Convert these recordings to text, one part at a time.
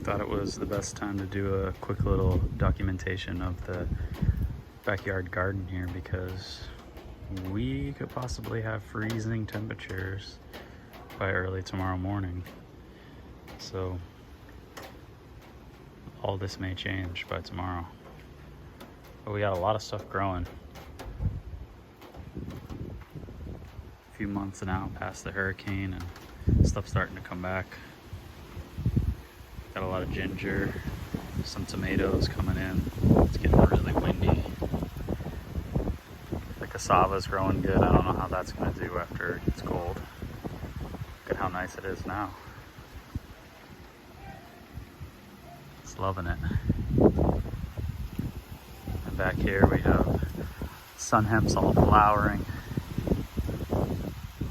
thought it was the best time to do a quick little documentation of the backyard garden here because we could possibly have freezing temperatures by early tomorrow morning. So all this may change by tomorrow. But we got a lot of stuff growing. A few months now past the hurricane and stuff starting to come back. Got a lot of ginger, some tomatoes coming in. It's getting really windy. The cassava's growing good. I don't know how that's gonna do after it gets cold. Look at how nice it is now. It's loving it. And back here we have sun hemp's all flowering.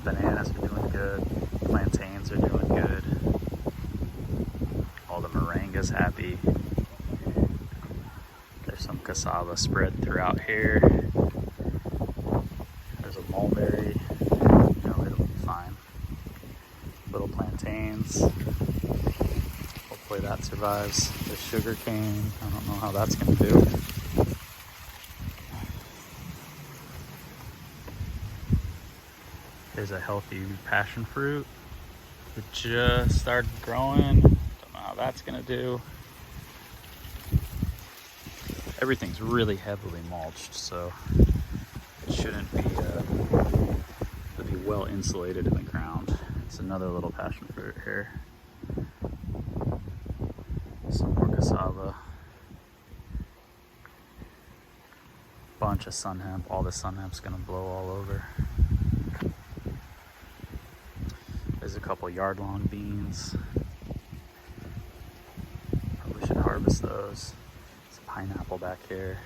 Bananas are doing good. Plantains are doing good. All the moringa's happy. There's some cassava spread throughout here. There's a mulberry. It'll be fine. Little plantains. Hopefully that survives. The sugar cane. I don't know how that's gonna do. There's a healthy passion fruit. It just started growing. Don't know how that's gonna do. Everything's really heavily mulched, so it shouldn't be, it'll be well insulated in the ground. It's another little passion fruit here. Some more cassava. Bunch of sun hemp. All the sun hemp's gonna blow all over. There's a couple yard-long beans. Probably should harvest those. There's a pineapple back here.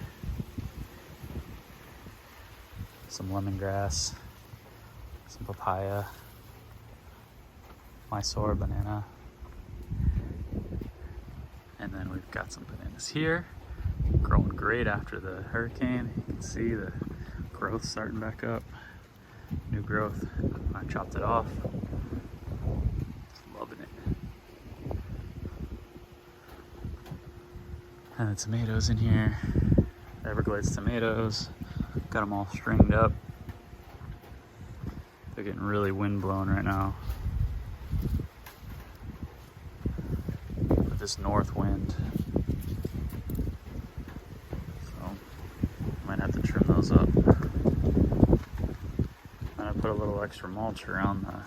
Some lemongrass. Some papaya. Mysore banana. And then we've got some bananas here. Growing great after the hurricane. You can see the growth starting back up. New growth. I chopped it off. Loving it. And the tomatoes in here. Everglades tomatoes. Got them all stringed up. They're getting really wind blown right now. With this north wind. So, might have to trim those up. And I put a little extra mulch around the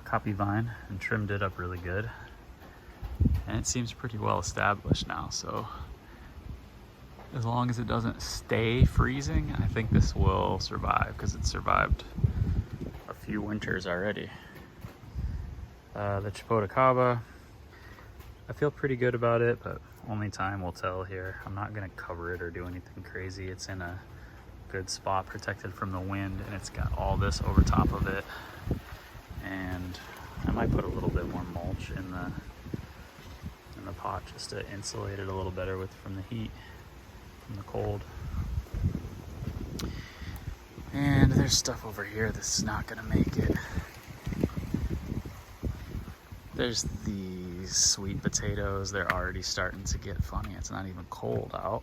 copy vine and trimmed it up really good. And it seems pretty well established now, so as long as it doesn't stay freezing, I think this will survive because it's survived a few winters already. The Chipotle Cava, I feel pretty good about it, but only time will tell here. I'm not gonna cover it or do anything crazy. It's in a good spot, protected from the wind, and it's got all this over top of it. And I might put a little bit more mulch in the pot just to insulate it a little better from the heat, from the cold. And there's stuff over here that's not gonna make it. There's these sweet potatoes. They're already starting to get funny. It's not even cold out,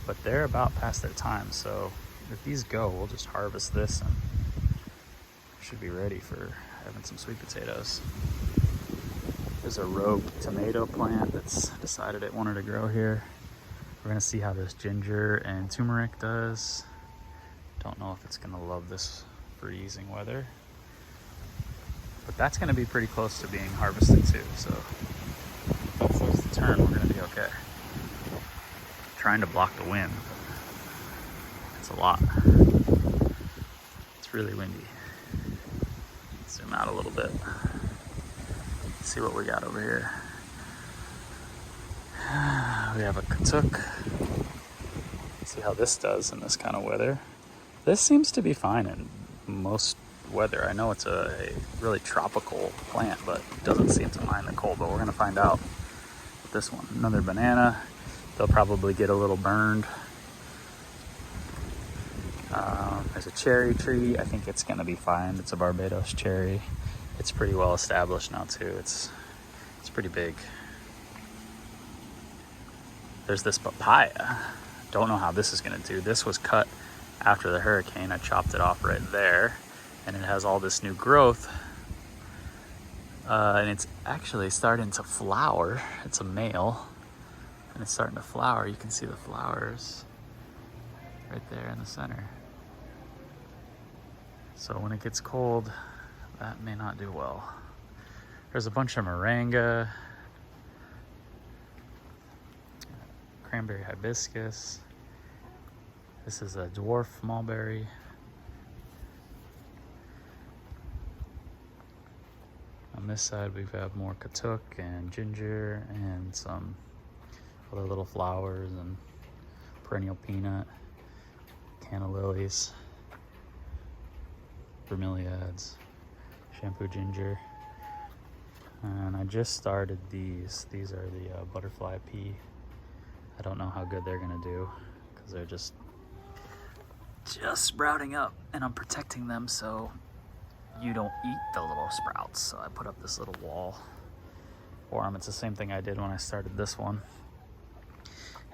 but they're about past their time. So if these go, we'll just harvest this and should be ready for having some sweet potatoes. There's a rogue tomato plant that's decided it wanted to grow here. We're gonna see how this ginger and turmeric does. Don't know if it's gonna love this freezing weather, but that's gonna be pretty close to being harvested too. So if that starts to turn, we're gonna be okay. Trying to block the wind, it's a lot. It's really windy. Zoom out a little bit. See what we got over here. We have a katuk. See how this does in this kind of weather. This seems to be fine in most weather. I know it's a really tropical plant, but it doesn't seem to mind the cold, but we're gonna find out with this one. Another banana. They'll probably get a little burned. There's a cherry tree. I think it's gonna be fine. It's a Barbados cherry. It's pretty well established now too. It's It's pretty big. There's this papaya. Don't know how this is gonna do. This was cut after the hurricane. I chopped it off right there, and it has all this new growth. And it's actually starting to flower. It's a male, and it's starting to flower. You can see the flowers right there in the center. So when it gets cold, that may not do well. There's a bunch of moringa, cranberry hibiscus. This is a dwarf mulberry. On this side, we've got more katuk and ginger and some other little flowers and perennial peanut, canna lilies, bromeliads, shampoo ginger. And I just started these. These are the butterfly pea. I don't know how good they're gonna do because they're just sprouting up, and I'm protecting them so you don't eat the little sprouts. So I put up this little wall for them. It's the same thing I did when I started this one.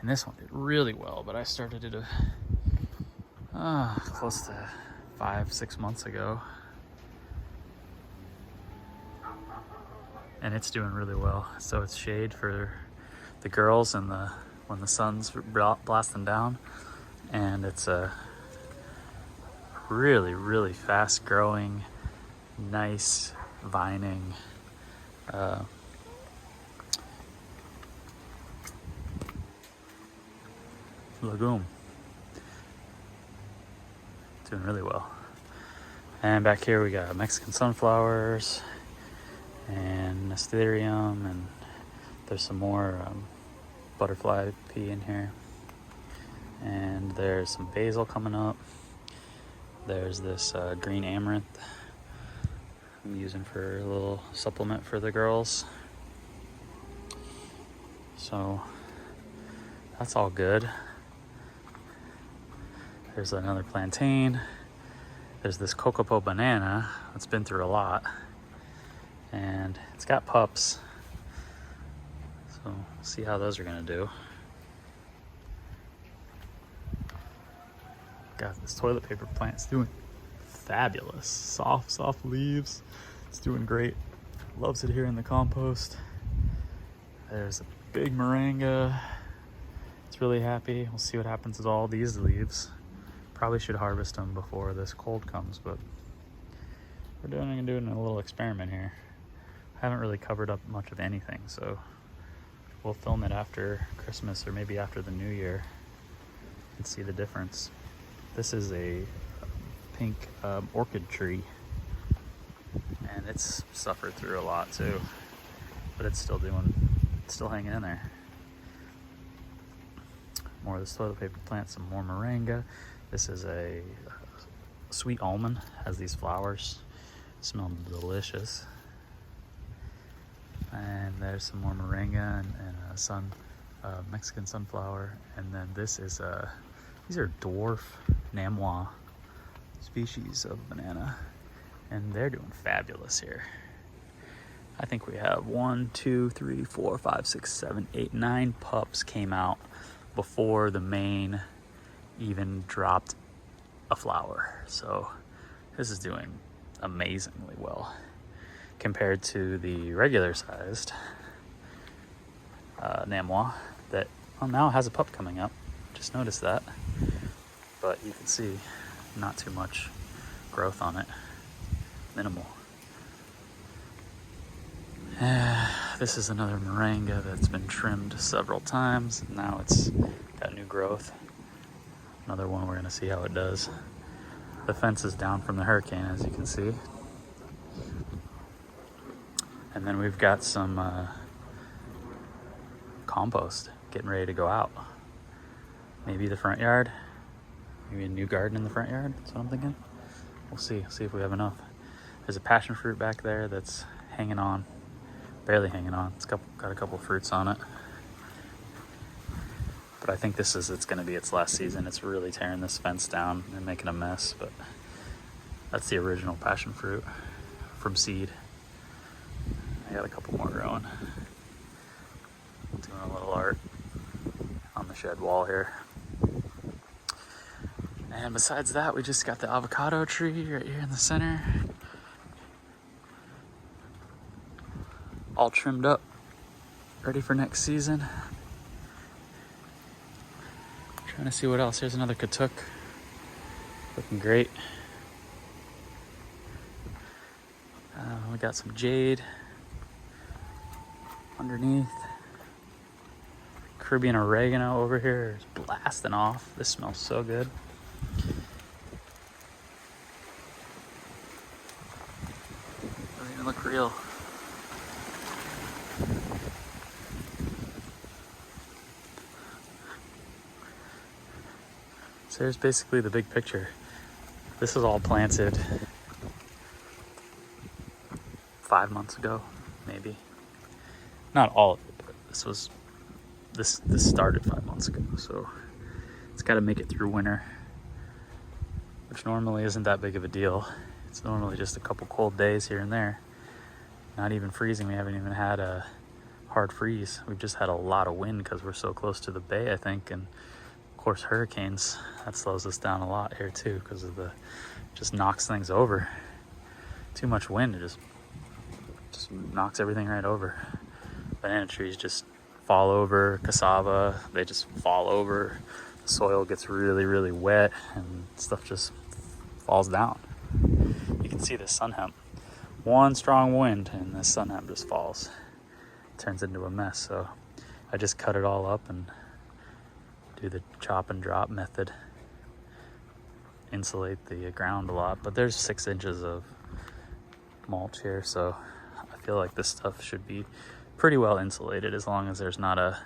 And this one did really well, but I started it close to 5-6 months ago. And it's doing really well. So it's shade for the girls and when the sun's blasting down. And it's a really, really fast growing, nice vining legume. Doing really well. And back here we got Mexican sunflowers and Nesterium, and there's some more butterfly pea in here. And there's some basil coming up. There's this green amaranth I'm using for a little supplement for the girls. So that's all good. There's another plantain. There's this Kokopo banana that's been through a lot, and it's got pups. So we'll see how those are gonna do. Got this toilet paper plant. It's doing fabulous. Soft leaves. It's doing great. Loves it here in the compost. There's a big moringa. It's really happy. We'll see what happens with all these leaves. Probably should harvest them before this cold comes, but we're doing a little experiment here. I haven't really covered up much of anything, so we'll film it after Christmas or maybe after the New Year and see the difference. This is a pink orchid tree, and it's suffered through a lot too, but it's still hanging in there. More of this toilet paper plant, some more moringa. This is a sweet almond, has these flowers, smell delicious. And there's some more moringa and Mexican sunflower. And then this is these are dwarf Namwa species of banana, and they're doing fabulous here. I think we have 1, 2, 3, 4, 5, 6, 7, 8, 9 pups came out before the main even dropped a flower. So this is doing amazingly well compared to the regular sized Namwa that now has a pup coming up. Just noticed that, but you can see not too much growth on it, minimal. This is another moringa that's been trimmed several times. Now it's got new growth. Another one, we're gonna see how it does. The fence is down from the hurricane, as you can see. And then we've got some compost getting ready to go out. Maybe the front yard, maybe a new garden in the front yard. That's what I'm thinking. We'll see if we have enough. There's a passion fruit back there that's hanging on, barely hanging on. It's got a couple fruits on it. But I think it's going to be its last season. It's really tearing this fence down and making a mess, but that's the original passion fruit from seed. got a couple more growing. Doing a little art on the shed wall here. And besides that, we just got the avocado tree right here in the center. All trimmed up, ready for next season. Trying to see what else. Here's another Katuk. Looking great. We got some jade underneath. Caribbean oregano over here is blasting off. This smells so good. Doesn't even look real. So here's basically the big picture. This is all planted 5 months ago, maybe. Not all of it, but this started 5 months ago, so it's got to make it through winter, which normally isn't that big of a deal. It's normally just a couple cold days here and there. Not even freezing. We haven't even had a hard freeze. We've just had a lot of wind because we're so close to the bay, I think, and of course hurricanes. That slows us down a lot here too because of just knocks things over. Too much wind, it just knocks everything right over. Banana trees just fall over, cassava, they just fall over. The soil gets really, really wet and stuff just falls down. You can see the sun hemp. One strong wind and the sun hemp just falls. Turns into a mess. So I just cut it all up and do the chop and drop method. Insulate the ground a lot, but there's 6 inches of mulch here, so I feel like this stuff should be pretty well insulated as long as there's not a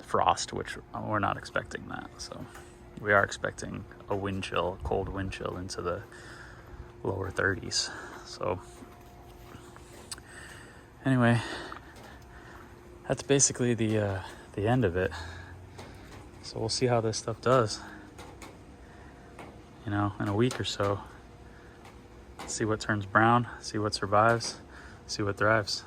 frost, which we're not expecting that. So we are expecting a wind chill, cold wind chill into the lower 30s. So anyway, that's basically the end of it. So we'll see how this stuff does, you know, in a week or so. See what turns brown, see what survives, see what thrives.